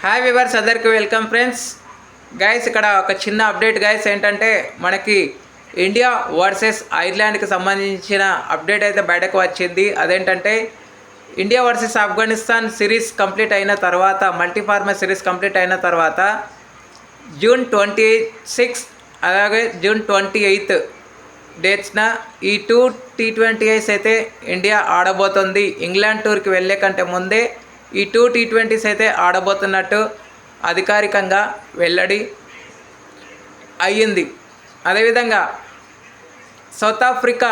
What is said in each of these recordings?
Hi viewers, అందరికి welcome friends. Guys, ఇక్కడ ఒక చిన్న అప్డేట్ గైస్. ఏంటంటే మనకి ఇండియా వర్సెస్ ఐర్లాండ్కి సంబంధించిన అప్డేట్ అయితే బయటకు వచ్చింది. అదేంటంటే India versus Afghanistan series complete అయిన తర్వాత, మల్టీఫార్మర్ సిరీస్ కంప్లీట్ అయిన తర్వాత జూన్ 26 అలాగే జూన్ 28 డేట్స్న ఈ 2 T20s అయితే ఇండియా ఆడబోతుంది. ఇంగ్లాండ్ టూర్కి వెళ్ళే కంటే ముందే ఈ 2 T20s అయితే ఆడబోతున్నట్టు అధికారికంగా వెల్లడి అయ్యింది. అదేవిధంగా south Africa,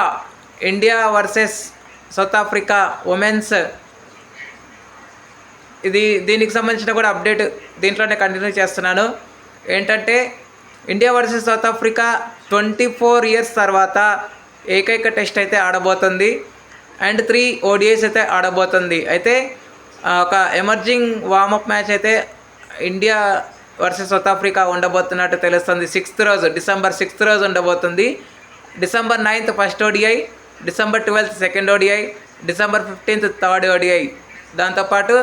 India versus south Africa women's, దీనికి సంబంధించిన కూడా అప్డేట్ దీంట్లోనే కంటిన్యూ చేస్తున్నాను. ఏంటంటే India versus south Africa 24 years తర్వాత ఏకైక టెస్ట్ అయితే ఆడబోతుంది అండ్ 3 ODIs అయితే ఆడబోతుంది. అయితే ఒక ఎమర్జింగ్ వార్మప్ మ్యాచ్ అయితే ఇండియా వర్సెస్ సౌత్ ఆఫ్రికా ఉండబోతున్నట్టు తెలుస్తుంది. డిసెంబర్ 6 రోజు ఉండబోతుంది. December 9th first ODI, December 12th second ODI, December 15th third ODI. దాంతోపాటు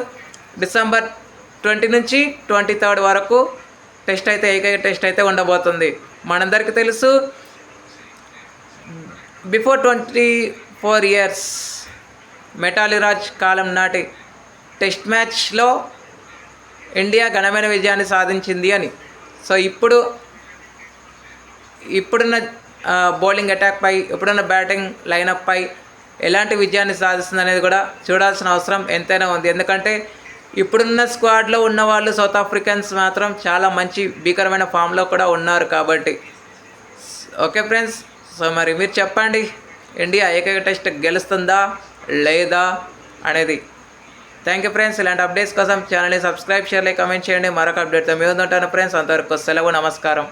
డిసెంబర్ 20 నుంచి 23rd వరకు టెస్ట్ అయితే ఏకైక టెస్ట్ అయితే ఉండబోతుంది. మనందరికీ తెలుసు, బిఫోర్ 24 ఇయర్స్ మెటాలిరాజ్ కాలం నాటి టెస్ట్ మ్యాచ్లో ఇండియా ఘనమైన విజయాన్ని సాధించింది అని. సో ఇప్పుడున్న బౌలింగ్ అటాక్ పై, ఇప్పుడున్న బ్యాటింగ్ లైనప్ పై ఎలాంటి విజయాన్ని సాధిస్తుంది అనేది కూడా చూడాల్సిన అవసరం ఎంతైనా ఉంది. ఎందుకంటే ఇప్పుడున్న స్క్వాడ్లో ఉన్న వాళ్ళు సౌత్ ఆఫ్రికన్స్ మాత్రం చాలా మంచి భీకరమైన ఫామ్లో కూడా ఉన్నారు కాబట్టి. ఓకే ఫ్రెండ్స్, సో మరి మీరు చెప్పండి, ఇండియా ఏకైక టెస్ట్ గెలుస్తుందా లేదా అనేది. Thank you friends. ఇలాంటి అప్డేట్స్ కోసం ఛానల్ని సబ్స్క్రైబ్, షేర్, లైక్, కామెంట్ చేయండి. మరొక అప్డేట్తో మీ ముందు ఉంటాను ఫ్రెండ్స్. అంతవరకు సెలవు, నమస్కారం.